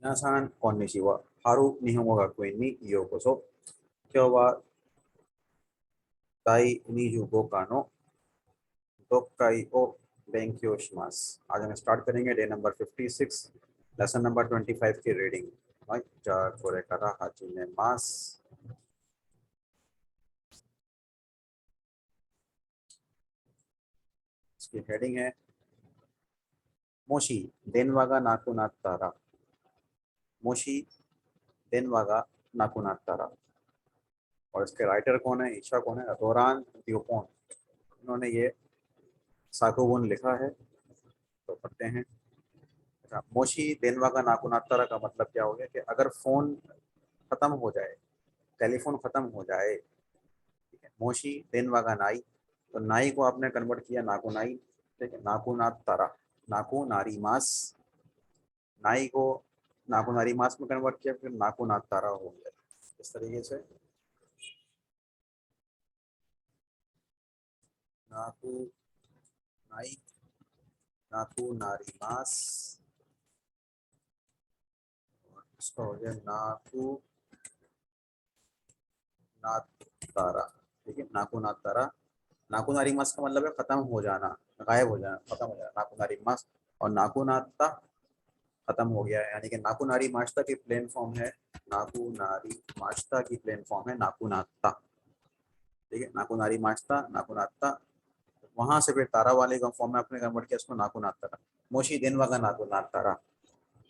皆さん、こんにちは。春日本語学園にようこそ。今日は第25課の読解を勉強します。आज हम स्टार्ट करेंगे day number 56, lesson number 25 की रीडिंग. はい、じゃあこれから始めます。इसकी हेडिंग है मोशी देनवागा नाकू नातारा. मोशी देनवागा नाकू नातारा. और इसके राइटर कौन है, ईशा कौन है? दोरान द्योपोन. इन्होंने ये साकुबुन लिखा है. तो पढ़ते हैं. मोशी देनवा का नाकुनातारा का मतलब क्या हो गया कि अगर फोन खत्म हो जाए, टेलीफोन खत्म हो जाए, ठीक है. मोशी देनवा का नाई, तो नाई को आपने कन्वर्ट किया नाकू नाई, ठीक है. नाकुनातारा, नाकू नारी मास. नाई को नाकू नारी मास में कन्वर्ट किया, फिर नाकुनातारा हो गया. इस तरीके से नाकू नाई, नाकू नारी मास, इसका हो गया नाकू नातारा, ठीक है. नाकू नातारा, नाकुनारी मस का मतलब है खत्म हो जाना, गायब हो जाना, खत्म हो जाना, नाकुनारी मस. और नाकुनाता खत्म हो गया है, यानी कि नाकुनारी माश्ता की प्लेन फॉर्म है, नाकुनारी माश्ता की प्लेन फॉर्म है नाकुनाता, ठीक है. नाकुनारी माश्ता, नाकुनाता. वहां से फिर तारा वाले का फॉर्म में अपने कन्वर्ट किया उसको नाकुनातारा. मोशी देनवा का नाकुनातारा.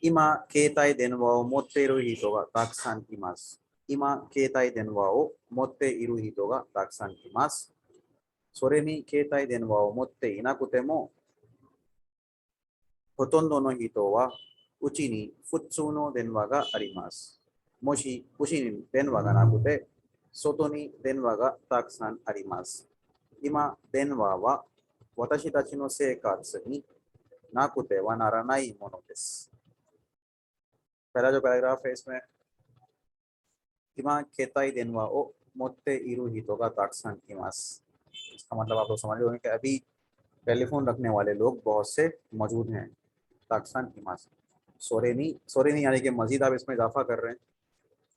इमा केताई देनवा मोत्तेरो हितो गा ताक्सान की मास. इमा केताई देनवा मोत्ते इरु हितो गा ताक्सान की मास. それに携帯電話を持っていなくても、ほとんどの人はうちに普通の電話があります。もしうちに電話がなくて、外に電話がたくさんあります。今、電話は私たちの生活になくてはならないものです。पहला जो पैराग्राफ है इसमें इमा केताई देनवा ओ मोत्ते इरु हितो का ताक्सान इमास. इसका मतलब आप लोग समझ रहे होंगे कि अभी टेलीफोन रखने वाले लोग बहुत से मौजूद हैं. ताक्सान इमास. सोरेनी, सोरेनी यानी कि मजीद आप इसमें इजाफा कर रहे हैं.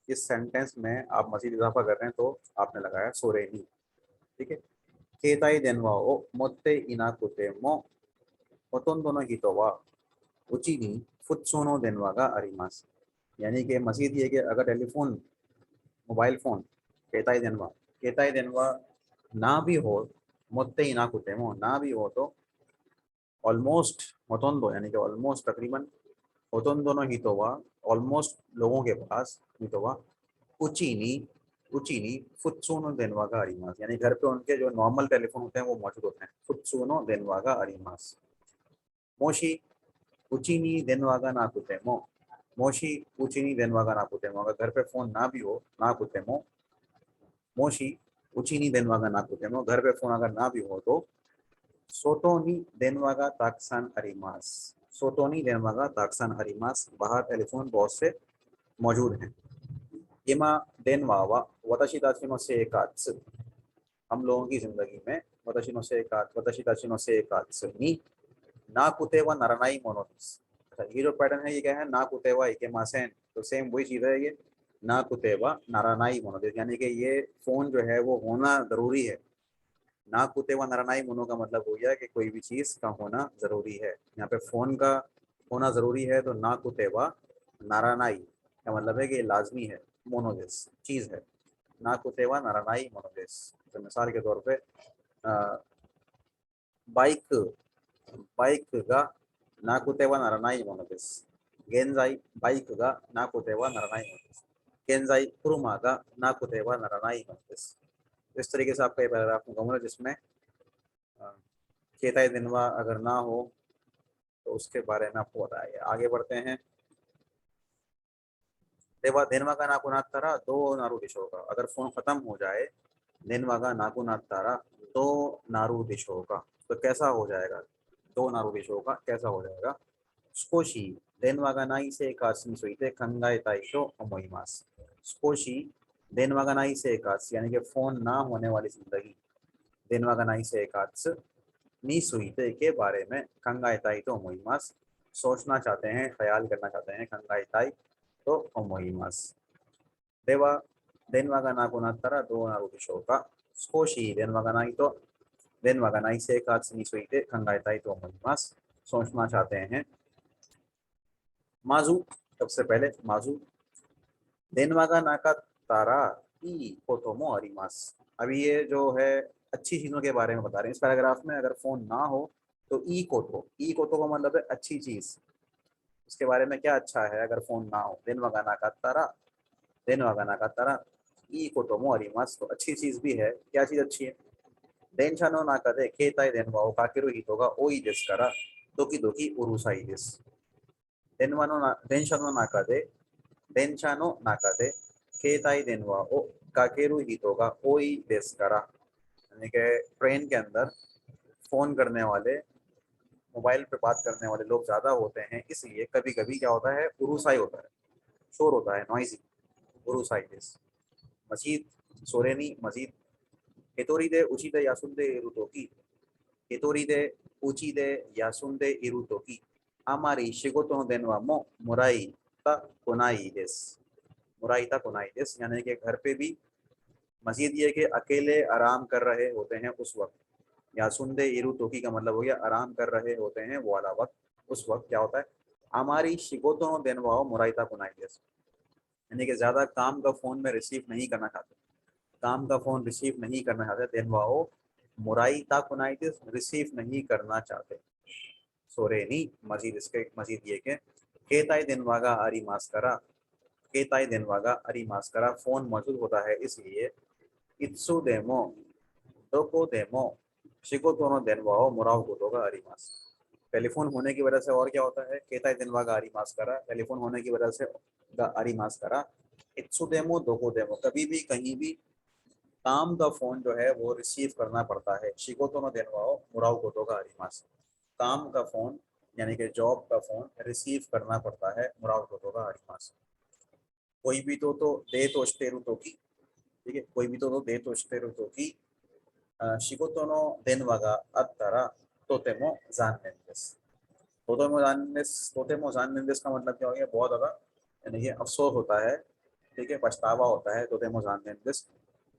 इस सेंटेंस में आप मजीद इजाफा कर रहे हैं तो आपने लगाया सोरेनी, ठीक है. केताई देनवा ओ मोत्ते इनाकुते मो होतोंदो नो हितो वा उची नी फुत्सुनो देनवा गा आरिमास. यानी कि मजीद ये कि अगर टेलीफोन, मोबाइल फ़ोन केताई देनवा ना भी हो, मोत्ते इनाकुते मो ना भी हो तो ऑलमोस्ट होतोंदो यानी कि ऑलमोस्ट तकरीबन होतोंदो नो हितोवा ऑलमोस्ट लोगों के पास हितोवा उचीनी उचीनी फुत्सुनो देनवा का अरिमास. यानी घर पे उनके जो नॉर्मल टेलीफोन होते हैं वो मौजूद होते हैं. फुत्सुनो देनवा का अरिमास. मोशी उचीनी देनवा का नाकुते मो. मोशी उचीनी देनवा का नाकुते मो. अगर घर पे फोन ना भी हो, नाकुते मो. मोशी उचीनी देनवा का नाकुते मो. घर पे फोन अगर ना भी हो तो सोटोनी देनवा का ताक्सान अरिमास. सोटोनी देनवा का ताक्सान अरिमास. बाहर टेलीफोन बहुत से मौजूद हैं. इमा देनवा वा वताशी ताची नो सेकात्सु. हम लोगों की जिंदगी में वताशी नो सेकात्सु, वताशी ताची नो सेकात्सु नी नाकुते वा नरनाई मोनो देसु. अच्छा, ये जो पैटर्न है ये क्या है? नाकुते वा इकेमासेन. तो सेम वही चीज है ये, नाकुते वा नरनाई मोनो देसु. यानी कि ये फोन जो है वो होना जरूरी है. नाकुते वा नरनाई मोनो का मतलब हो गया कि कोई भी चीज का होना जरूरी है. यहाँ पे फोन का होना जरूरी है, तो नाकुते वा नारानाई का मतलब है कि ये लाजमी है. मोनोदेस चीज है. नाकुते वा नारानाई मोनोदेस. तो मिसाल के तौर पे बाइक, बाइक का नाकुते वा नारानाई मोनोदेस. गेंजाई बाइक का नाकुते वा नारानाई मोनोदेस. गेंजाई कुरुमा का नाकुते वा नारानाई मोनोदेस. इस तरीके से आपका ये पैराग्राफ मुकम्मल है जिसमें केताई दिनवा अगर ना हो तो उसके बारे में आपको बताया. आगे बढ़ते हैं. देवा देनवा का नाकुनातारा दो नारू दिशो का. अगर फोन खत्म हो जाए, देनवा का नाकुनातारा दो नारू दिशो का, तो कैसा हो जाएगा? दो नारू दिशो का कैसा हो जाएगा? स्कोशी देनवा का नाई से कासी सुईते खंगाई ताइशो अमोइमास. स्कोशी देनवा का नाई से कासी यानी कि फोन ना होने वाली जिंदगी. देनवा का नाई से कात्स नी सुईते के बारे में खंगाई ताइतो अमोइमास सोचना चाहते हैं, ख्याल करना चाहते हैं, खंगाइताई तो ओमोइमास। では、電話がなくなったらどうなるでしょうか。少し電話がないと、電話がない生活について考えたいと思います。सोचना चाहते हैं। माजू, सबसे पहले माजू, 電話がなかったらいいこともあります। अभी ये जो है अच्छी चीजों के बारे में बता रहे हैं। इस पैराग्राफ में अगर फोन ना हो तो ई कोतो का मतलब है अच्छी चीज। उसके बारे में क्या अच्छा है अगर फोन ना हो। 電話がなかったら電話がなかったらいいこともあります。तो अच्छी चीज भी है। क्या चीज अच्छी है। 電車の中で携帯電話をかける人が多いですからドキドキうるさいです。電車の中で携帯電話をかける人が多いですから, यानी कि ट्रेन के अंदर फोन करने वाले, मोबाइल पे बात करने वाले लोग ज्यादा होते हैं, इसलिए कभी कभी क्या होता है, उरुसाई होता है, शोर होता है, नॉइजी, उरुसाईです。मजीद, सोरेनी मजीद, 一人でうちで休んでいるとき、一人でうちで休んでいるとき、あまり仕事の電話ももらいたくないです。もらいたくないです。यानी कि घर पे भी, मजीद ये कि अकेले आराम कर रहे होते हैं उस वक्त, या सुंदे इरु तोकी का मतलब हो गया आराम कर रहे होते हैं वो वाला वक्त, उस वक्त क्या होता है, हमारी शिकोतों देनवाओ मुराइता कुनाई देस, यानी कि ज्यादा काम का फोन में रिसीव नहीं करना चाहते, काम का फोन रिसीव नहीं करना चाहते, देनवाओ मुराइता कुनाई देस, रिसीव नहीं करना चाहते। सोरेनी, मजीद इसके मजीद ये के केताई देनवागा आरी मास्करा, केताई देनवागा आरी मास्करा, फोन मौजूद होता है इसलिए इत्सु देमो दोको देमो शिकोतो नो देनवाओ मुराओ कोतो का आरी मास। टेलीफोन होने की वजह से और क्या होता है, केताई देनवा का आरी मास करा, टेलीफोन होने की वजह से आरी मास करा, इत्सु देमो दोको देमो, कभी भी कहीं भी काम का फोन जो है वो रिसीव करना पड़ता है। शिकोतो नो देनवाओ मुराओ कोतो का आरी मास, काम का फोन यानी कि जॉब का फोन रिसीव करना पड़ता है, मुराओ कोतो का आरी मास। कोई भी तो दे तो स्टेरु तो की, ठीक है, कोई भी तो दे तो स्टेरु तो की, 仕事の電話があったらとても残念です。とても残念です。とても残念です का मतलब क्या हो गया, बहुत ज्यादा, यानी कि अफसोस होता है, ठीक है, पछतावा होता है, とても残念です。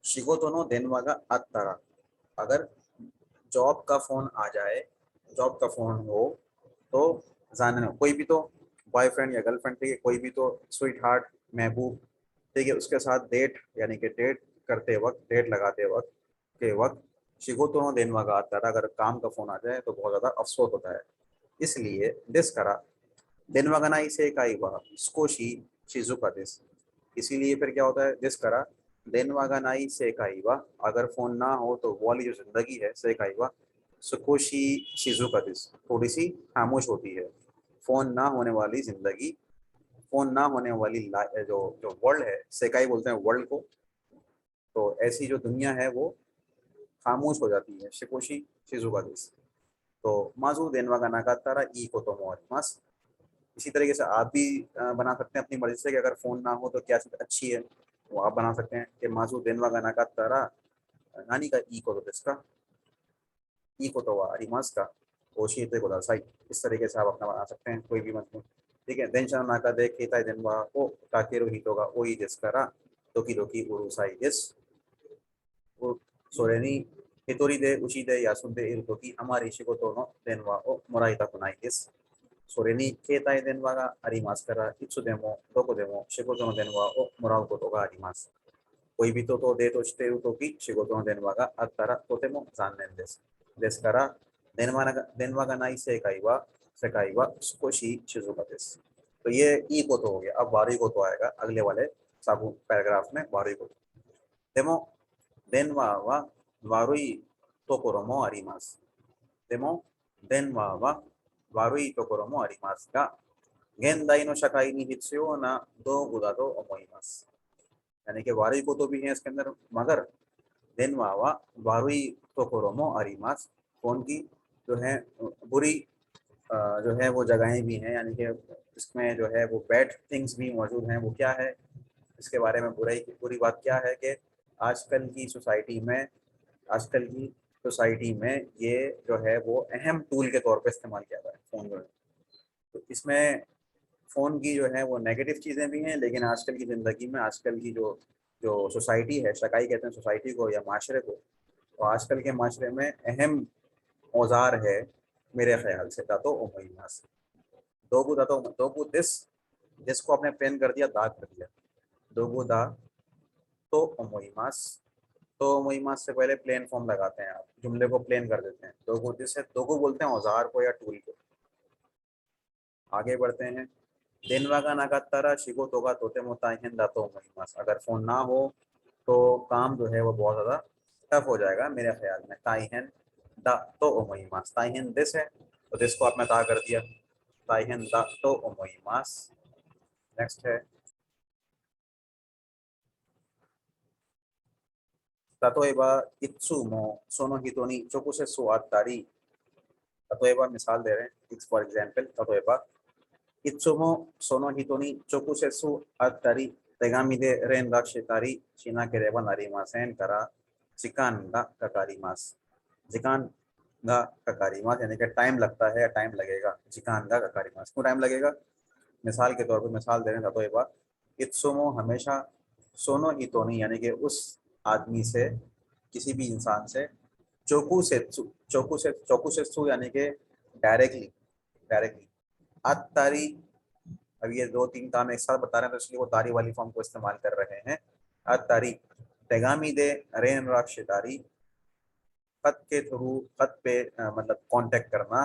仕事の電話があったら, अगर जॉब का फोन आ जाए, जॉब का फोन हो तो जानने, कोई भी तो बॉयफ्रेंड या गर्लफ्रेंड, ठीक है, कोई भी तो स्वीट हार्ट, महबूब, ठीक है, उसके साथ डेट यानी कि डेट करते वक्त, डेट लगाते वक्त के वक्त शिकोतो नो देनवा का आता है, अगर काम का फोन आ जाए तो बहुत ज्यादा अफसोस होता है। इसलिए दिस करा देनवा का नाई से काई वा स्कोशी शिजुका दिस, इसीलिए फिर क्या होता है, दिस करा देनवा का नाई से काई वा, अगर फोन ना हो तो वो वाली जो जिंदगी है से काई वा सुकोशी शिजुका दिस, थोड़ी सी खामोश होती है। फोन ना होने वाली जिंदगी, फोन ना होने वाली जो जो वर्ल्ड है, सेकाई बोलते हैं वर्ल्ड को, तो ऐसी जो दुनिया है वो खामोश हो जाती है। शिकोशी शिजुका दिस, तो माजू देनवा का नाकातारा ई को तो मोरिमास। इसी तरीके से आप भी बना सकते हैं अपनी मर्जी से कि अगर फोन ना हो तो क्या चीज अच्छी है, वो आप बना सकते हैं कि माजू देनवा का नाकातारा नानी का ई को तो दिसका, ई को तो अरिमास का ओशीते को दासाई, इस तरीके से आप अपना बना सकते हैं कोई भी मजमून, ठीक है। देनशा नाका दे केता देनवा ओ काकेरो हितोगा ओई दिसकारा दोकी दोकी उरुसाई दिस,それに一人でうちで休んでいるとき、あまり仕事の電話をもらいたくないです。それに携帯電話がありますから、いつでもどこでも仕事の電話をもらうことがあります。恋人とデートしているとき、仕事の電話があったらとても残念です。ですから、電話がない世界は少し静かです。तो ये ई को तो हो गया। अब बारी को तो आएगा अगले वाले सब पैराग्राफ में बारी को। डेमो 電話は悪いところもあります。でも、電話は悪いところもありますが、現代の社会に必要な道具だと思います。यानी कि वारी को तो भी है इसके अंदर, मगर देनवा वा वारुई तो कोरोमो अरिमास, फोन की जो है बुरी जो है वो जगहें भी हैं, यानी कि इसमें जो है वो बैड थिंग्स भी मौजूद हैं। वो क्या है, इसके बारे में बुरी बात क्या है कि आजकल की सोसाइटी में ये जो है वो अहम टूल के तौर पे इस्तेमाल किया जाता है फोन जो है। तो इसमें फ़ोन की जो है वो नेगेटिव चीज़ें भी हैं, लेकिन आजकल की ज़िंदगी में, आजकल की जो जो सोसाइटी है, शकाई कहते हैं सोसाइटी को या माशरे को, तो आजकल के माशरे में अहम औजार है मेरे ख्याल से दातो उमैमास। दोगु दातो दोगु दिस को आपने पेन कर दिया, दा कर दिया, दोगु दा तो उमैमास। तो उमैमास से पहले प्लेन फॉर्म लगाते हैं, आप जुमले को प्लेन कर देते हैं। दोगु दिस है, दोगु बोलते हैं औजार को या टूल को। आगे बढ़ते हैं। देनवा का नाकातारा शिगो तोगा तोते मोताहिन दातो उमैमास। अगर फोन ना हो तो काम जो है वो बहुत ज़्यादा टफ हो जाएगा मेरे ख्याल में। ताइहन दा तो उमैमास, ताइहन दिस है तो दिस को आपने ता कर दिया, ताइहन दा तो उमैमास। नेक्स्ट है ततोएबा इत्सुमो सोनो हितोनी चोकुसे सुआतारी। ततोएबा मिसाल दे रहे हैं, फॉर एग्जांपल ततोएबा इत्सुमो सोनो हितोनी चोकुसे सुआतारी तेगामी दे रेन दाक्षितारी शिना के रेबा नारीमासेन करा चिकान गा ककारीमास। जिकान गा ककारीमास यानी कि टाइम लगता है या टाइम लगेगा। जिकान गा ककारीमास, क्यों टाइम लगेगा? मिसाल के तौर पर मिसाल दे रहे हैं ततोएबा इत्सुमो हमेशा, सोनो हितोनी यानी कि उस आदमी से, किसी भी इंसान से, चोकू सेत्सु यानी कि डायरेक्टली, डायरेक्टली। अतारी, अब ये दो तीन काम एक साथ बता रहे हैं तो इसलिए वो तारी वाली फॉर्म को इस्तेमाल कर रहे हैं। अतारी तेगामी दे रेन राक्षितारी, खत के थ्रू, खत पे मतलब कांटेक्ट करना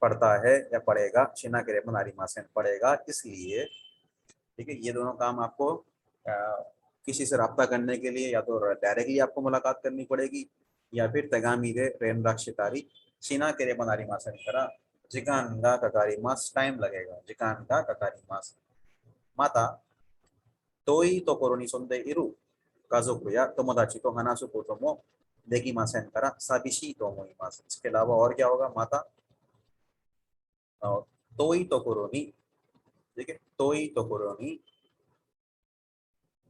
पड़ता है या पड़ेगा। शिना के रेपन आरिमासेन पड़ेगा इसलिए। ठीक है, ये दोनों काम आपको किसी से रब्ता करने के लिए या तो डायरेक्टली आपको मुलाकात करनी पड़ेगी या फिर तगामी दे रेन राक्षितारी सीना के रे बनारी मासन करा जिकान का ककारी मास, टाइम लगेगा। जिकान का ककारी मास। माता तोई तो कोरोनी सुनते इरु काजुकु या तोमोदाची तो हनासु कोतोमो देगी मासन करा साबिशी तो मोई मास। इसके अलावा और क्या होगा? माता तोई तो कोरोनी, ठीक है, तोई तो कोरोनी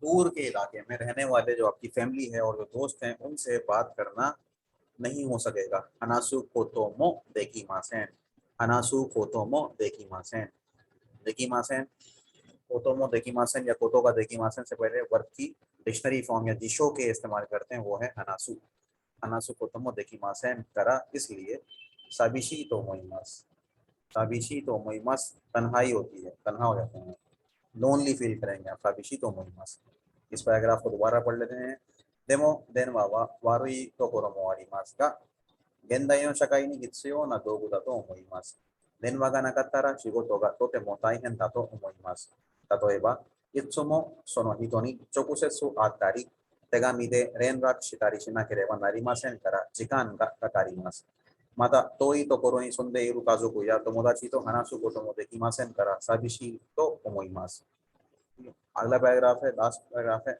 दूर के इलाके में रहने वाले जो आपकी फैमिली है और जो दोस्त हैं उनसे बात करना नहीं हो सकेगा। हनासु कोतोमो देखी मासेन, हनासु कोतोमो देखी मासेन। देखी मासेन, कोतोमो देखी मासेन या कोतो का देखी मासेन से पहले वर्ब की डिक्शनरी फॉर्म या जिशो के इस्तेमाल करते हैं, वो है हनासु। हनासु कोतोमो देखी मासेन करा इसलिए। साबिशी तो मोइमास, साबिशी तो मोइमास तन्हाई होती है, तन्हा हो जाते हैं, लोनली फील करेंगे आप। साबिशी तो मोइमास। इस पैराग्राफ को दोबारा पढ़ लेते हैं। डेमो देन वावा वारुई तो कोरोमो आरिमास का गेंदाईの社会に必要な道具だと思います。電話がなかったら仕事がとても大変だと思います。例えば、いつもその人に直接会ったり、手紙で連絡したりしなければなりませんから時間がかかります。また、遠いところに住んでいる家族や友達と話すこともできませんから寂しいと思います。अगला पैराग्राफ है, लास्ट पैराग्राफ है।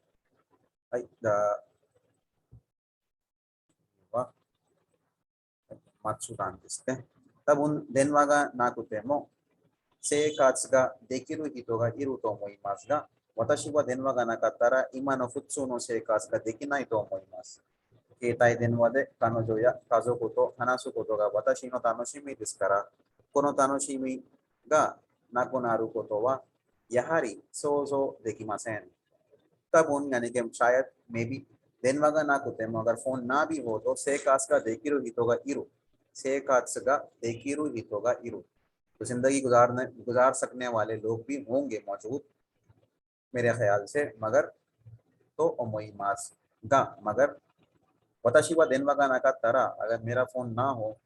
मात्सुदान दिसते तब उन देनवाがなくても生活ができる人がいると思いますが、私は電話がなかったら今の普通の生活ができないと思います。携帯電話で彼女や家族と話すことが私の楽しみですから、この楽しみがなくなることはやはり想像できません。तब उन यानी कि शायद मे बी देनवा का ना कुते में अगर फोन ना भी हो तो सेकास का देखिरु हितोगा इरु, सेकास का देखिरु हितोगा इरु। तो जिंदगी गुजार सकने वाले लोग भी होंगे मौजूद मेरे ख्याल से, मगर तो ओमोइमास गा, मगर वताशिवा देनवा का नाका तरा, अगर मेरा फोन ना हो,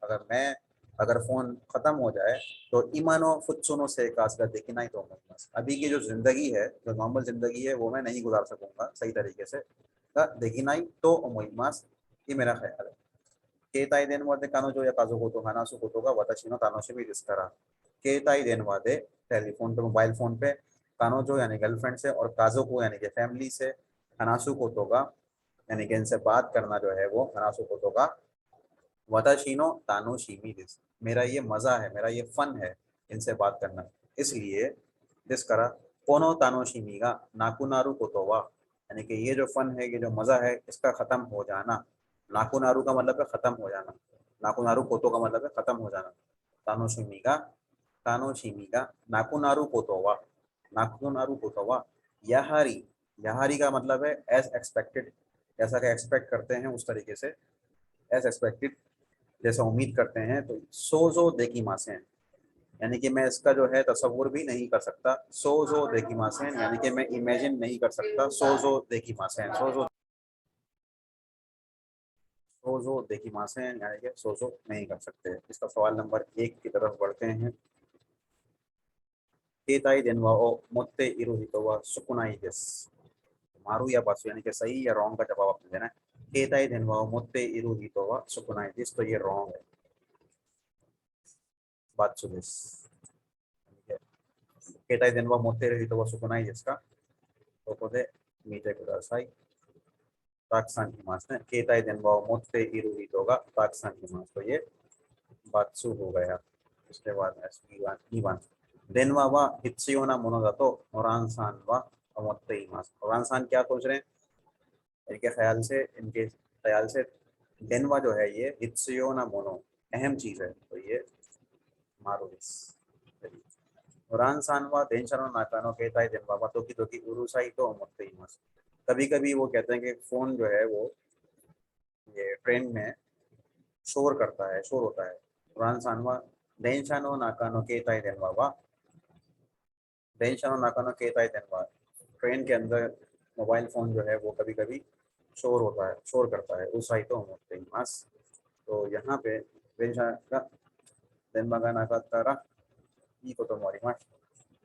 अगर फोन खत्म हो जाए तो इमानो फुत्सुनो से कास का देखना ही तो ओमोइमास। अभी की जो जिंदगी है, जो नॉर्मल जिंदगी है वो मैं नहीं गुजार सकूंगा सही तरीके से। देखना ही तो ओमोइमास, ये मेरा ख्याल है। केताई देन वादे कानो जो या काजो को तो हानासु को तो का वताशिनो तानोशी भी जिस तरह केताई देन वादे टेलीफोन पे, मोबाइल फोन पे, कानो जो यानी गर्लफ्रेंड से और काजो को यानी कि फैमिली से, हनासु को तो का यानी कि इनसे बात करना जो है वो हनासु को तो का वताशिनो तानोशिमी दिस, मेरा ये मजा है, मेरा ये फन है इनसे बात करना, इसलिए जिस करा कोनो तानोशिमी का नाकुनारू कोतोवा, यानी कि ये जो फन है, ये जो मजा है, इसका खत्म हो जाना। नाकुनारू का मतलब है खत्म हो जाना, नाकुनारू कोतो का मतलब है खत्म हो जाना। तानोशिमी का तानोशिमी का नाकुनारू कोतोवा, नाकुनारू कोतोवा याहारी, याहारी का मतलब है एज एक्सपेक्टेड, जैसा कि एक्सपेक्ट करते हैं उस तरीके से, एज एक्सपेक्टेड जैसा उम्मीद करते हैं। तो सोजो देकिमासेन, यानी कि मैं इसका जो है तस्वुर भी नहीं कर सकता। सोजो देकिमासेन यानी कि मैं इमेजिन नहीं कर सकता। सोजो देकिमासेन, सोजो सोजो देकिमासेन यानी कि सोजो नहीं कर सकते। इसका सवाल नंबर 1 की तरफ बढ़ते हैं। केताई देनवा ओ मोत्ते इरु हितो वा सुकुनाई देस, मारू या पासु यानी कि सही या रॉन्ग का जवाब आपने देना है। केताई देनवा ओ मोत्ते इरु हितो वा सुकुनाई देस, तो ये रॉन्ग है। बात्सु देस, केताई देनवा मोत्ते इरु हितो वा सुकुनाई देस का तो कोदे मीटे कुदासाई, ताकसान हिमास ने केताई देनवा ओ मोत्ते इरु हितो गा ताकसान हिमास, तो ये बात्सु हो गया। उसके बाद एस ईवान देनवा वा हित्सियोना मोनोदातो नोरानसान वा अमोत्ते हिमास। नोरानसान क्या सोच रहे हैं? इनके ख्याल से, डेनवा जो है ये हित्सियो ना मोनो अहम चीज है, तो ये मारुदिस। उरान सानवा देनशनो नाकानो केताई देनवा वा तोकी तोकी उरुसाई तो अमोत्ते हिमास। कभी कभी वो कहते हैं कि फोन जो है वो ये ट्रेन में शोर करता है, शोर होता है। उरान सानवा देनशनो नाकानो केताई देनवा वा, देनशनो नाकानो केताई देनवा, ट्रेन के अंदर मोबाइल फोन जो है वो कभी कभी शोर होता है, शोर करता है। उस साइटो अमोत्ते हिमास, तो यहाँ पे देनशा का देनवा का नाकाताराいいこともあります。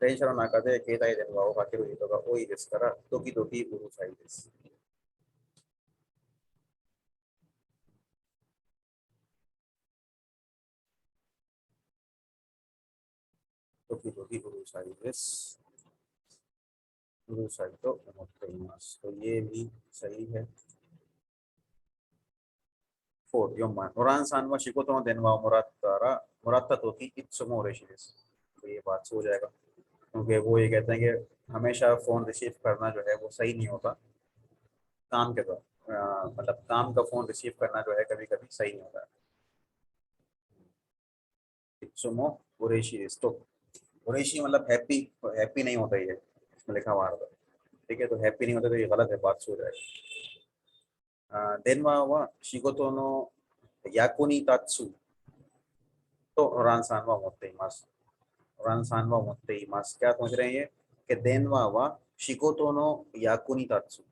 電車の中で携帯電話をかける人が多いですから、ドキドキうるさいです。ドキドキうるさいです。うるさいと思っています。とये भी सही है। 4、4番。ノランさんは仕事の電話をもらったら、もらったときいつも嬉しいです。तो ये बात सो जाएगा, क्योंकि वो ये कहते हैं कि हमेशा फोन रिसीव करना जो है वो सही नहीं होता। काम के दौरान मतलब काम का फोन रिसीव करना जो है कभी कभी सही नहीं होता। सुमो उरेशी दिस, तो उरेशी मतलब हैप्पी, हैप्पी नहीं होता ये इसमें लिखा हुआ था। ठीक है, तो हैप्पी नहीं होता तो ये गलत है, बात सो जाएगी। देनवा वा शिगोतो नो याकुनी तात्सु तो रानसानवा मोत्ते इमास, रानसानवा मोत्ते इमास क्या सोच रहे हैं ये कि देनवा वा शिगोतो नो याकुनी तात्सु,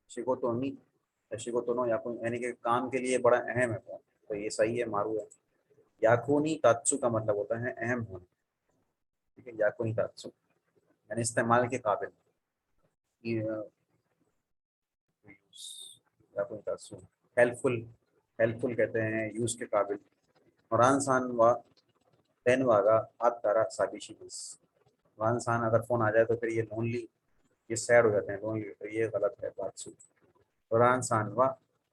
शिगोतो नी, शिगोतो नो याकुनी यानी कि काम के लिए बड़ा अहम है फोन, तो ये सही है, मारू है। याकुनी तात्सु का मतलब होता है अहम होना। ठीक है, याकुनी तात्सु यानी इस्तेमाल के काबिल, याकुनी तात्सु हेल्पफुल, हेल्पफुल कहते हैं, यूज के काबिल। और आसान व टेन वागा आत तारा साबिशी दिस, आसान अगर फोन आ जाए तो फिर ये लोनली, ये सैड हो जाते हैं, लोनली, तो ये गलत है, बात सु। और आसान व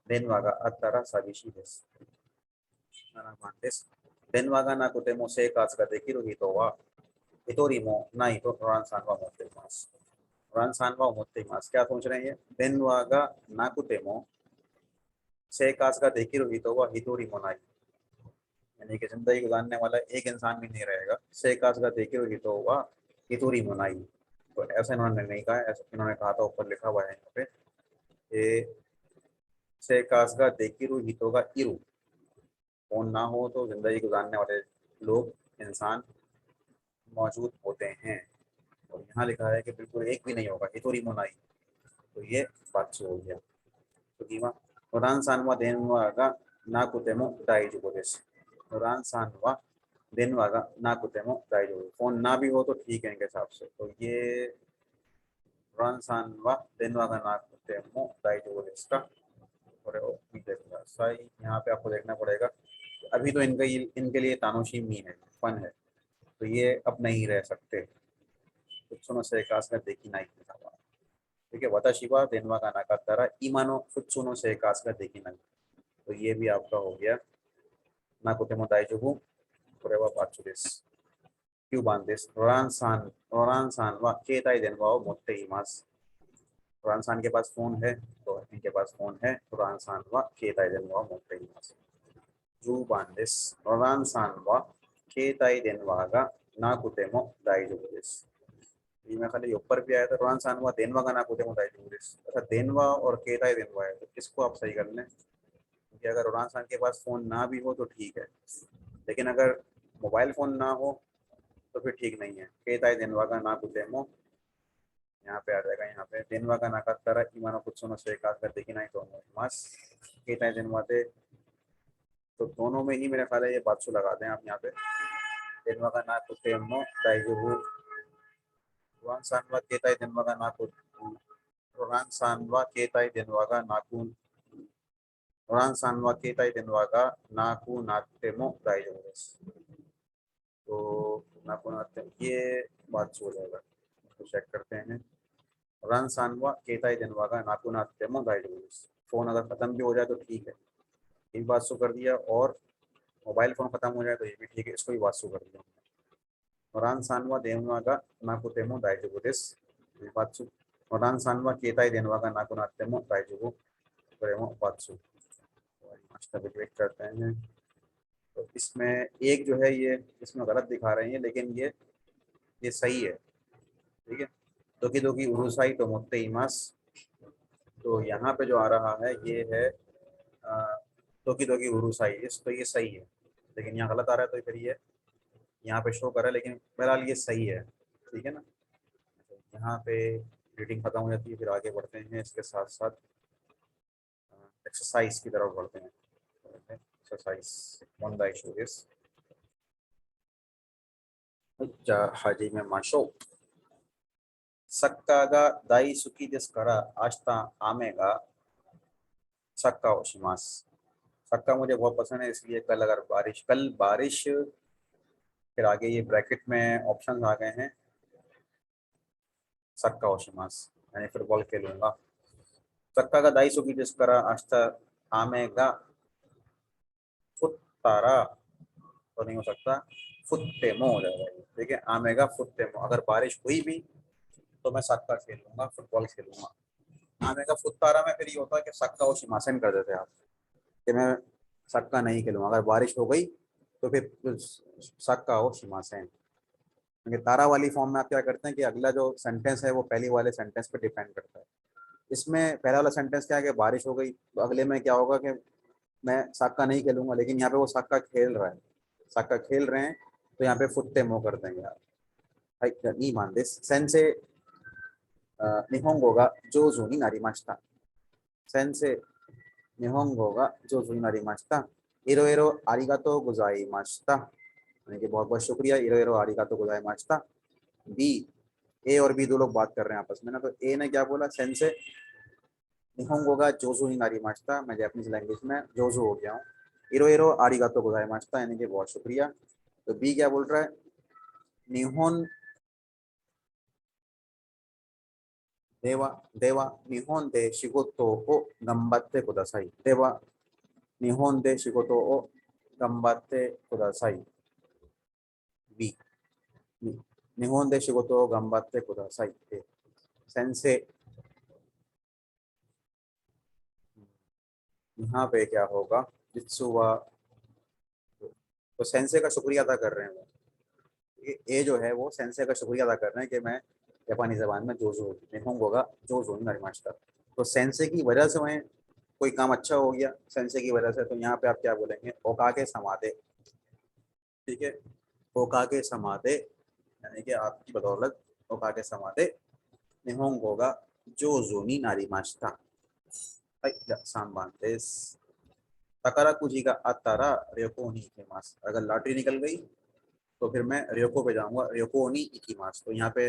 देन वागा आत तारा साबिशी दिस, देन वागा ना कुते मो से काज का देखिरो ही तो वा इतोरी मो ना ही तो आसान व मोते मास, आसान व मोते मास क्या सोच रहे हैं ये, देन वागा ना कुते मो से काज का देखिरो ही तो वा हितोरी मोनाई, यानी कि जिंदगी गुजारने वाला एक इंसान भी नहीं रहेगा। सेकास का देखिए ही तो होगा इतूरी मनाई, तो ऐसा इन्होंने नहीं कहा, ऐसा इन्होंने कहा था, ऊपर लिखा हुआ है यहाँ पे ये सेकास का देखिरु हितो का इरु, फोन ना हो तो जिंदगी गुजारने वाले लोग, इंसान मौजूद होते हैं। और यहाँ लिखा है कि बिल्कुल एक भी नहीं होगा इतोरी मोनाई, तो ये बात से हो गया। तो कीमा नोरान सानवा देनवा का ना कुतेमो दाइजो देस, नोरान सानवा दिन वागा ना कुतेमो दाइजो, फोन ना भी हो तो ठीक है इनके हिसाब से, तो ये रन सानवा दिन वागा ना कुतेमो दाइजो इसका और देखूंगा सही। यहाँ पे आपको देखना पड़ेगा, अभी तो इनके लिए तानोशी मी है, फन है, तो ये अब नहीं रह सकते। फुत्सुनो से कास का देखी नहीं लिखा हुआ। ठीक है, वताशिवा देनवा का नाकातारा इमानो फुत्सुनो से कास का देखी नहीं, तो ये भी आपका हो गया ना कुतेमो दाइजो,これはバッチです。9番です。ロランさんは携帯電話を持っています。ロランさんके पास फोन है, तो इनके पास फोन है, रोरान सान वा केताई देनवा मोते ही मास। 10番です。ロランさんは携帯電話が नाकुतेमो दाइजोबु देसु। ये मैं खाली ऊपर भी आया था रोरान सानवा देनवा का नाकुतेमो दाइजोबु देसु। अच्छा देनवा और केताई देनवा है तो इसको आप सही कर लें क्योंकि अगर रोरान सान के पास फ़ोन ना भी हो तो ठीक है, लेकिन अगर मोबाइल फ़ोन ना हो तो फिर ठीक नहीं है। केताई देनवा का नाकुतेमो यहाँ पे आ जाएगा, यहाँ पे देनवा का नाकात्तारा इमानो कुत्सो से एक कर देगी नहीं तो मस केताई देनवा दे, तो दोनों में ही मेरा ख्याल है ये बातसु लगा दें आप यहाँ पे। देनवा का नाकुतेमो दाइजोबु रोरान सानवा केताई देनवा का नाकु रोरान सानवा केताई देनवा का नाकु रोरान सानवा केताई देनवा का नाकु नाकुतेमो दाइजोबु देसु। तो नाकु नाकुतेमो ये बातसु हो जाएगा, तो चेक करते हैं। रन सानवा केताई देनवा का नाकु नाकुतेमो दाइजोबु देसु। फ़ोन अगर ख़त्म भी हो जाए तो ठीक है, ये बात सु कर दिया, और मोबाइल फ़ोन ख़त्म हो जाए तो ये भी ठीक है, इसको भी बात सु कर दिया। रन सानवा देनवा का नाकुतेमो दाइजोबु देसु ये बात सु। रन सानवा केताई देनवा का नाकु नाकुतेमो दाइजोबु करेमो बात सु। वेट करते हैं। तो इसमें एक जो है ये इसमें गलत दिखा रहे हैं, लेकिन ये सही है, ठीक है। दोकी दोकी उरुसाई तो मोत्ते इमास, तो यहाँ पे जो आ रहा है ये है दोकी दोकी उरुसाई, इस तो ये सही है, लेकिन यहाँ गलत आ रहा है, तो फिर ये यहाँ पे शो कर रहा है, लेकिन बहरहाल ये सही है, ठीक है ना। यहाँ पे रीडिंग खत्म हो जाती है, फिर आगे बढ़ते हैं, इसके साथ साथ एक्सरसाइज की तरफ बढ़ते हैं। Exercise one the issue is हाजी में माशो सक्का गा दाई सुकी दिस करा आस्ता आमेगा सक्का ओशिमास। सक्का मुझे बहुत पसंद है, इसलिए कल बारिश, फिर आगे ये ब्रैकेट में ऑप्शंस आ गए हैं, सक्का ओशिमास यानी फुटबॉल खेलूंगा। सक्का का दाई सुकी दिस करा आस्ता आमेगा फुत्तारा तो नहीं हो सकता, फुत्तेमो हो जाएगा, ठीक है। आमेगा फुत्तेमो, अगर बारिश हुई भी तो मैं सक्का खेल लूंगा, फुटबॉल खेलूंगा। आमेगा फुत्तारा में फिर ये होता है कि सक्का ओशिमासन कर देते आप, कि मैं सक्का नहीं खेलूंगा, अगर बारिश हो गई तो फिर सक्का ओशिमासन। क्योंकि तारा वाली फॉर्म में आप क्या करते हैं कि अगला जो सेंटेंस है वो पहले वाले सेंटेंस पे डिपेंड करता है। इसमें पहला वाला सेंटेंस क्या है कि बारिश हो गई, तो अगले में क्या होगा कि मैं सक्का नहीं खेलूंगा, लेकिन यहाँ पे वो सक्का खेल रहा है, सक्का खेल रहे हैं, तो यहाँ पे फुत्ते मो कर देंगे आप। नहीं मान दिस सेंसे निहोंगो गा जोजो नी नारिमाशिता। सेंसे निहोंगो गा जोजो नी नारिमाशिता। इरो इरो आरिगातो गोजाइमाशिता, यानी कि बहुत बहुत शुक्रिया, इरो इरो आरिगातो गोजाइमाशिता। बी, ए और बी दो लोग बात कर रहे हैं आपस में ना, तो ए ने क्या बोला, सेंसे निहोंगो गा जोजो नी नारिमाशिता, मैं जापानीज लैंग्वेज में जोजो हो गया हूँ। इरो इरो आरिगातो गोजाइमाशिता यानी कि बहुत शुक्रिया। तो बी क्या बोल रहा है, निहोन देवा देवा निहोन दे शिगोतो ओ गंबाते कुदासाई। देवा निहोन दे शिगोतो ओ गंबाते कुदासाई। बी, निहोन दे शिगोतो ओ गंबाते कुदासाई। सेंसे, यहाँ पे क्या होगा, जित्सुवा, तो सेंसे का शुक्रिया अदा कर रहे हैं वो, ए जो है वो सेंसे का शुक्रिया अदा कर रहे हैं कि मैं जापानी ज़बान में जोजो निहोंगो गा जोजो नी नारिमाशिता। तो सेंसे की वजह से मैं कोई काम अच्छा हो गया, सेंसे की वजह से, तो यहाँ पे आप क्या बोलेंगे, ओकाके समादे, ठीक है। ओकाके समादे यानी कि आपकी बदौलत ओकाके समादे निहोंगो गा जोजो नी नारिमाशिता। तकारा कुजी का अतारा रियोको नी इकिमास, अगर लॉटरी निकल गई तो फिर मैं रियोको पे जाऊंगा, रियोको नी इकिमास। तो यहाँ पे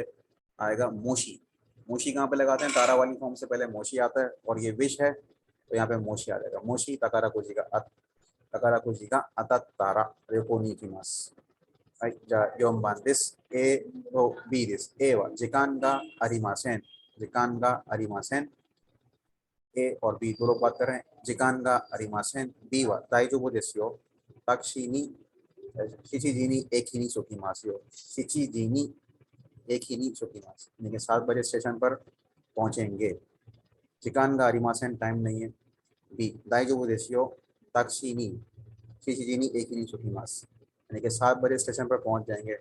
आएगा मोशी। मोशी कहाँ पे लगाते हैं, तारा वाली फॉर्म से पहले मोशी आता है, और ये विश है, तो यहाँ पे मोशी आ जाएगा। मोशी तकारा कुजी का तकारा कुजी का अता तारा रियोको नी इकिमास।じゃあ4番です。A と B です。A は時間がありません。時間がありません。A और B दो लोग बात कर रहे हैं। 時間がありません。B は大丈夫ですよ。タクシーに7時に駅に着きますよ。7時に駅に着きます。यानी कि 7 बजे स्टेशन पर पहुंचेंगे। 時間がありません टाइम नहीं है। B 大丈夫ですよ。タクシーに7時に駅に着きます। यानी कि 7 बजे स्टेशन पर पहुंच जाएंगे।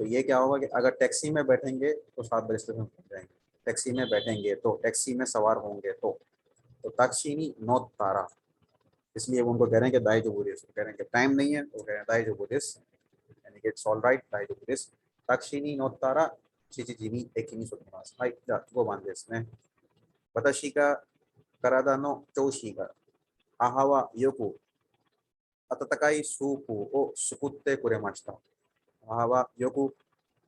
तो ये क्या होगा कि अगर टैक्सी में बैठेंगे तो 7 बजे स्टेशन पहुंच जाएंगे, टैक्सी में बैठेंगे तो, टैक्सी में सवार होंगे तो ताक्सीनी नोट तारा, इसलिए वो उनको कह रहे हैं कि दाई जो बुदिस, कह रहे हैं कि टाइम नहीं है, वो कह रहे हैं दाई जो बुदिस, यानी कि इट्स ऑल राइट दाई जो बुदिस, ताक्सीनी नोट तारा चीची जीनी एकिनी सोचिमास। हाई जा वो मान दे इसमें वताशी का करादा नो चोशी का आहावा योको अततकाई सूपु ओ सुकुत्ते कुरेमास्ता। आहावा योको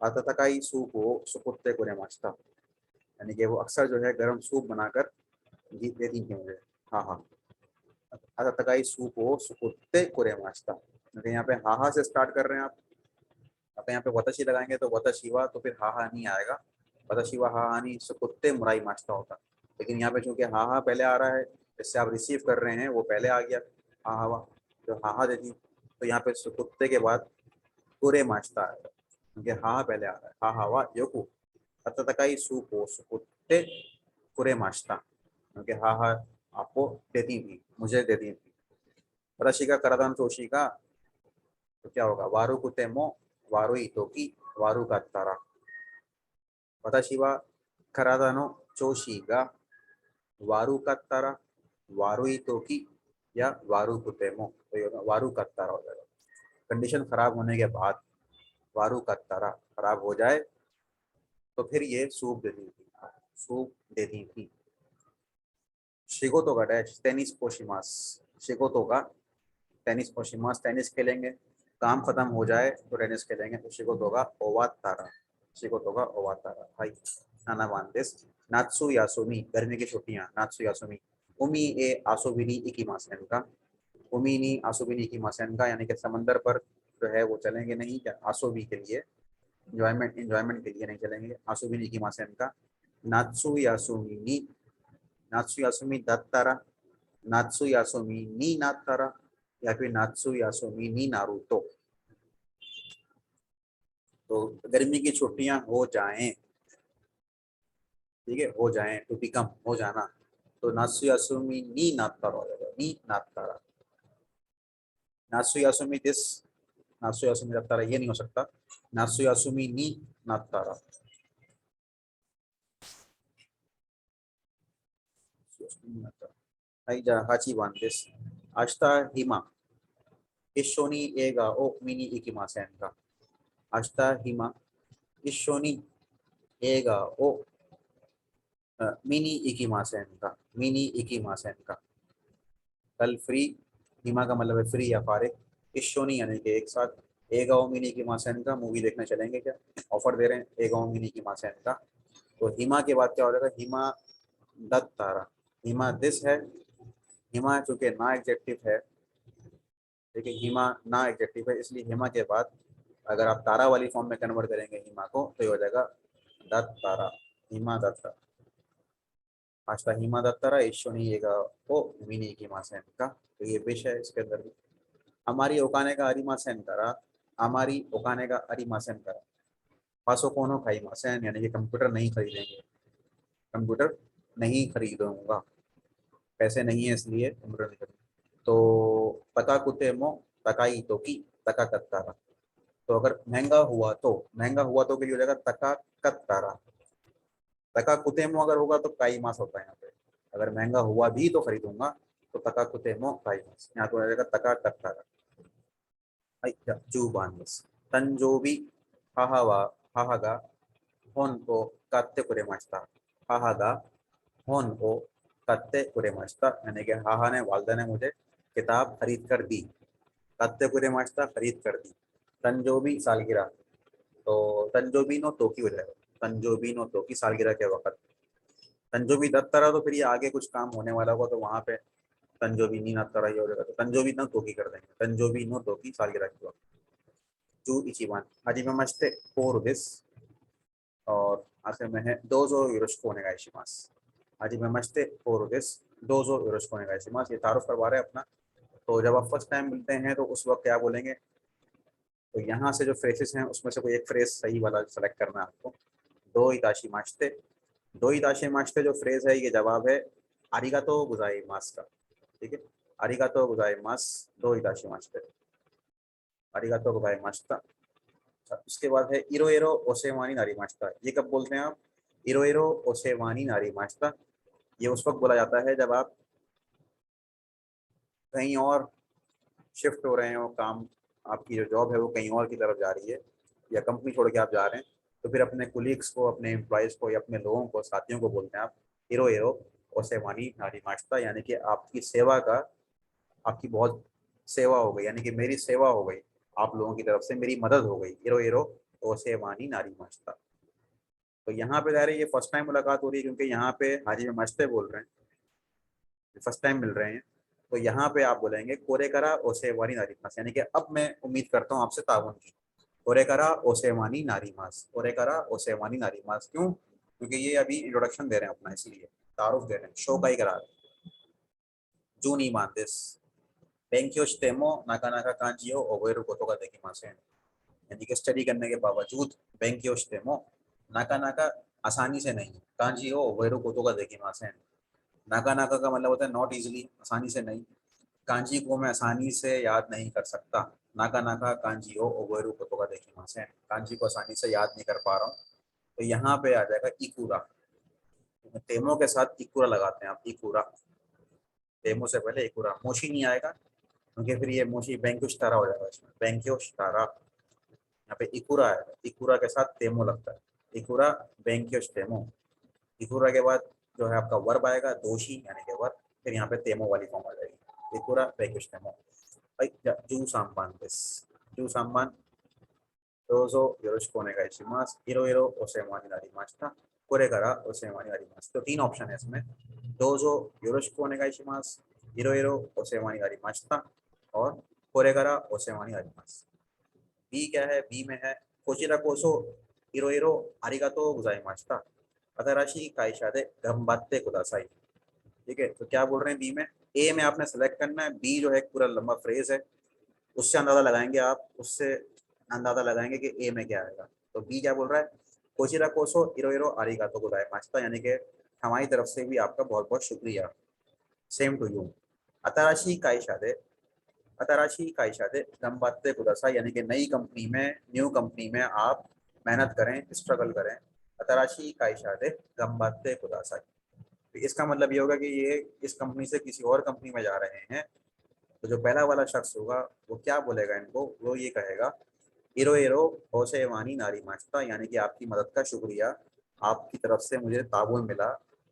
अततकाई सूप ओ सुकुत्ते कुरेमास्ता, यानी कि वो अक्सर जो है गर्म सूप बनाकर देती थी मुझे। हाँ हाँ, अततकाई सूप ओ सुकुत्ते कुरेमास्ता, यहाँ पे हाहा से स्टार्ट कर रहे हैं आप। अब यहाँ पे वतशी लगाएंगे तो वतशीवा, तो फिर हाहा नहीं आएगा, वतशीवा हाहा नहीं, सुकुत्ते मुराई मास्ता होता। लेकिन यहाँ पे चूंकि हाहा पहले आ रहा है, जिससे आप रिसीव कर रहे हैं वो पहले आ गया हाहावा, जो हाहा देती, तो यहाँ पे सुकुत्ते के बाद कुरे मास्ता आएगा, क्योंकि हाहा पहले आ रहा है। हाहावा योकु अततकाई सूपो सुकुत्ते कुरे मास्ता, क्योंकि हाहा आपको देती थी, मुझे देती थी। वतशी का करादान चोशी का, तो क्या होगा, वारु कुते मो वारु इतोकी वारु का तारा। वताशी वा करादा नो चोशी गा वारु का तारा वारु इतोकी या वारु कुते मो, तो ये वारु का तारा हो जाएगा। कंडीशन खराब होने के बाद वारु का तारा खराब हो जाए तो फिर ये सूप देती थी, सूप देती थी। शिगोतो का डैश टेनिस पोशिमास, शिगोतो का टेनिस पोशिमास, टेनिस खेलेंगे, काम खत्म हो जाए तो टेनिस खेलेंगे, तो शिगोतो का ओवात तारा, शिगोतो का ओवात तारा। हाई नाना वांदेस नात्सु यासुमी, गर्मी की छुट्टियां, नात्सु यासुमी उमी ए आसोबिनी इकिमासेन का, उमी नी आसोबिनी इकिमासेन का, यानी कि समंदर पर जो है वो चलेंगे नहीं, क्या आसोबी के लिए, इंजॉयमेंट के लिए नहीं चलेंगे, आसोबिनी इकिमासेन का। नात्सु यासुमी नी, नात्सु यासुमी दत्तारा, नात्सु यासुमी नी नात्तारा, या फिर नात्सु यासुमी नी नारुतो। तो गर्मी की छुट्टियां हो जाएं, ठीक है, हो जाएं, टू बिकम हो जाना, तो नात्सु यासुमी नी नात्तारा हो जाएगा, नी नात्तारा। नात्सु यासुमी दिस, नात्सु यासुमी नात्तारा ये नहीं हो सकता, नात्सु यासुमी नी नात्तारा।はい、じゃあ8番です。明日暇、一緒に映画を見に行きませんか。明日暇、一緒に映画を見に行きませんか。見に行きませんか। कल फ्री, हिमा का मतलब है फ्री या फारिग, इशोनी यानी कि एक साथ, एगाओ मिनी की मासेन का मूवी देखने चलेंगे क्या, ऑफर दे रहे हैं एगाओ मिनी की मासेन का। तो हिमा के बाद क्या हो जाएगा, हिमा दत्त तारा, हिमा दिस है, हिमा चूंकि ना एग्जेक्टिव है, लेकिन हिमा ना एग्जेक्टिव है, इसलिए हिमा के बाद अगर आप तारा वाली फॉर्म में कन्वर्ट करेंगे हिमा को तो ये हो जाएगा दत्त तारा, हिमा दत्त। आज का हिमा दत्तारा ईश्वनी ये ओ मिनी की मासेन का, तो ये पेश है इसके अंदर भी। हमारी ओकाने का अरिमा सेन करा, हमारी ओकाने का अरिमा सेन करा, पासो कोनो खाई मासेन, यानी कि कंप्यूटर नहीं खरीदेंगे, कंप्यूटर नहीं खरीदूंगा, पैसे नहीं है इसलिए कंप्यूटर नहीं खरीद। तो तका कुते मो तकाई तो की तका कत्तारा, तो अगर महंगा हुआ तो, महंगा हुआ तो के लिए हो जाएगा तका कत्तारा, तका कुतेमो अगर होगा तो काई मास होता है यहाँ पे, अगर महंगा हुआ भी तो खरीदूंगा, तो तका कुतेमो काई मास, यहाँ तो हो जाएगा तका कत्तारा। जुबान बस तंजोबी हाहावा हाहागा होन को कात्ते कुरे मास्ता, हाहागा होन को कात्ते कुरे मास्ता, यानी कि हाहा ने, वालदा ने मुझे किताब खरीद कर दी, कात्ते कुरे मास्ता खरीद कर दी। तंजोबी सालगिरह, तो तंजोबी नो तो की हो जाएगा, तंजोबी नो तो की सालगिरह के वक्त, तंजोबी दत्तारा, तो फिर ये आगे कुछ काम होने वाला होगा तो वहां पे तंजोबी नी नत्तारा ही हो जाएगा, तो तंजोबी नो तो की कर देंगे, तंजोबी नो तो की सालगिरह के वक्त। जू इचिवान हाजिमे मस्ते फोर दिस, और आखिर में है दोजो योरोशिकु ओनेगाईशिमास, हाजिमे मस्ते फोर दिस दोजो योरोशिकु ओनेगाईशिमास, ये तारुफ करवा रहे हैं अपना। तो जब आप फर्स्ट टाइम मिलते हैं तो उस वक्त क्या बोलेंगे, तो यहाँ से जो फ्रेजेस हैं उसमें से कोई एक फ्रेज सही वाला सेलेक्ट करना है आपको। दो इताशी मास्ते, दो इताशी मास्ते जो फ्रेज है ये जवाब है आरिगातो गुजाइमास का, ठीक है, आरिगातो गुजाइमास दो इताशी मास्ते, आरिगातो गुजाइमास्ता। उसके बाद है इरोएरो ओसेवानी नारी मास्ता। ये कब बोलते हैं आप? इरोएरो ओसेवानी नारी मास्ता ये उस वक्त बोला जाता है जब आप कहीं और शिफ्ट हो रहे हो, काम आपकी जो जॉब है वो कहीं और की तरफ जा रही है या कंपनी छोड़ के आप जा रहे हैं, तो फिर अपने कुलीग्स को, अपने एम्प्लॉयज़ को या अपने लोगों को, साथियों को बोलते हैं आप हीरो हीरो ओसेवानी नारी मास्ता, यानी कि आपकी सेवा का, आपकी बहुत सेवा हो गई, यानी कि मेरी सेवा हो गई, आप लोगों की तरफ से मेरी मदद हो गई, हीरो हीरो ओसेवानी नारी मास्ता। तो यहाँ पे दायरे ये फर्स्ट टाइम मुलाकात हो रही है क्योंकि यहाँ पे हाजी में मास्ते बोल रहे हैं, फर्स्ट टाइम मिल रहे हैं। तो यहाँ पे आप बोलेंगे कोरेकरा ओसेवानी नारी मास, यानी कि अब मैं उम्मीद करता हूँ आपसे ताउन की। कोरेकरा ओसेवानी नारी मास, कोरेकरा ओसेवानी नारी मास। क्यों? क्योंकि ये अभी इंट्रोडक्शन दे रहे हैं अपना, इसलिए तारुफ दे रहे हैं, शो का ही करा रहे हैं। जू नहीं मानते बेंक्यो स्टेमो नाका नाका कांजियो ओबेरु कोतो का देखी मासे, यानी कि स्टडी करने के बावजूद बेंक्यो स्टेमो नाका नाका आसानी से नहीं, कांजियो ओबेरु कोतो का देखी मासे। नाका नाका का मतलब होता है नॉट इजीली, आसानी से नहीं। कांजी को मैं आसानी से याद नहीं कर सकता। नाका नाका कांजी हो ओबेरु कोतो का देखी मां से, कांजी को आसानी से याद नहीं कर पा रहा हूँ। तो यहाँ पे आ जाएगा इकूरा। तेमो के साथ इकूरा लगाते हैं आप, इकूरा। तेमो से पहले इकूरा। मोशी नहीं आएगा क्योंकि फिर ये मोशी बैंक्योस्टारा हो जाएगा, इसमें बैंक्योस्टारा। यहाँ पे इकूरा आएगा, इकूरा के साथ तेमो लगता है, इकूरा बैंक्योस्टेमो। इकूरा के बाद जो है आपका वर्ब आएगा दोषी, यानी कि वर्ब, फिर यहाँ पे तेमो वाली फॉर्म आ जाएगी, इकूरा बैंक्योस्टेमो। जू सांबानですジュ3番どうぞよろしくお願いします。いろいろお世話になりました。これからお世話になります。तो तीन ऑप्शन है इसमें, दो जो योरोशिको ओनेगाई शिमास, इरोइरो ओसेवानी आरिमास्ता और कोरेगारा ओसेवानी आरिमास। बी क्या है? बी में है कोचिरा कोसो इरोइरो आरिगातो गुजाइमास्ता अताराशी काइशा दे गंबाते कुदासाई। ठीक है, तो क्या बोल रहे हैं बी में? ए में आपने सेलेक्ट करना है, बी जो है पूरा लंबा फ्रेज है, उससे अंदाजा लगाएंगे आप, उससे अंदाजा लगाएंगे कि ए में क्या आएगा। तो बी क्या बोल रहा है? कोचिरा कोसो इरोइरो आरिगातो गोजाइमास्ता, यानी कि हमारी तरफ से भी आपका बहुत बहुत शुक्रिया, सेम टू यू। अताराशी काइशादे, अताराशी काइशादे गंबाते कुदासा, यानी कि नई कंपनी में, न्यू कंपनी में आप मेहनत करें, स्ट्रगल करें। अताराशी काइशादे गंबाते कुदासा, तो इसका मतलब ये होगा कि ये इस कंपनी से किसी और कंपनी में जा रहे हैं। तो जो पहला वाला शख्स होगा वो क्या बोलेगा इनको? वो ये कहेगा इरो इरो ओसेवानी नारी मास्ता, यानी कि आपकी मदद का शुक्रिया, आपकी तरफ से मुझे ताबून मिला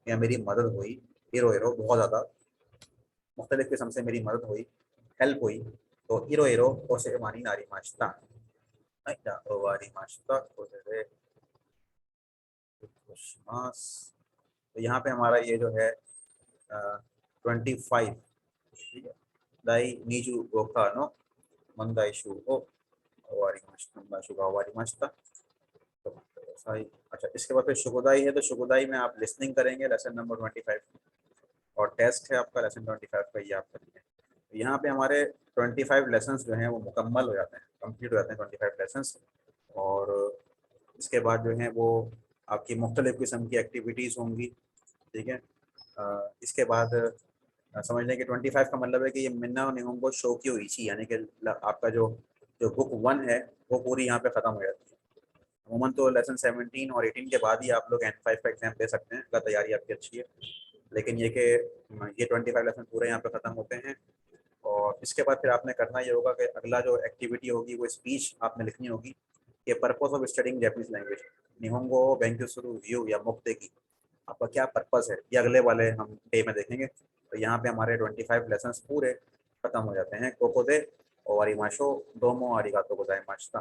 या मेरी मदद हुई। इरो इरो बहुत ज़्यादा मुख्तलिफ किस्म से मेरी मदद हुई, हेल्प हुई। तो इरो इरो ओसेवानी नारी मास्ता, वारी मास्ता तो यहाँ पे हमारा ये जो है 25, ठीक है, दाई नीजू गोखा नो मंदाई शू हो वारी मास्ता शुगा वारी मास्ता। तो सही। अच्छा, इसके बाद फिर शुगुदाई है, तो शुगुदाई में आप लिसनिंग करेंगे लेसन नंबर 25, और टेस्ट है आपका लेसन 25 का, ये आप करेंगे। तो यहाँ पे हमारे 25 लेसन्स जो हैं वो मुकम्मल हो जाते हैं, कंप्लीट हो जाते हैं 25 लेसन्स। और इसके बाद जो है वो आपकी मुख्तलिफ किस्म की एक्टिविटीज़ होंगी। ठीक है, इसके बाद समझ लें कि 25 का मतलब है कि ये मिन्ना निहोंगो शो की हुई थी, यानी कि आपका जो जो बुक 1 है वो पूरी यहाँ पे ख़त्म हो जाती है। अमूमन तो लेसन 17 और 18 के बाद ही आप लोग N5 का एग्जाम दे सकते हैं अगर तैयारी आपकी अच्छी है, लेकिन ये कि ये 25 लेसन पूरे यहाँ पे ख़त्म होते हैं। और इसके बाद फिर आपने करना ये होगा कि अगला जो एक्टिविटी होगी वो स्पीच आपने लिखनी होगी कि purpose of studying Japanese language निहोंगो बेंक्यूसुरु व्यू या मुक्ते की, आपका क्या पर्पस है, ये अगले वाले हम डे में देखेंगे। तो यहाँ पे हमारे 25 लेसन्स पूरे खत्म हो जाते हैं। कोको दे ओवारी माशो दोमो आरिगातो गोजाइमाशिता।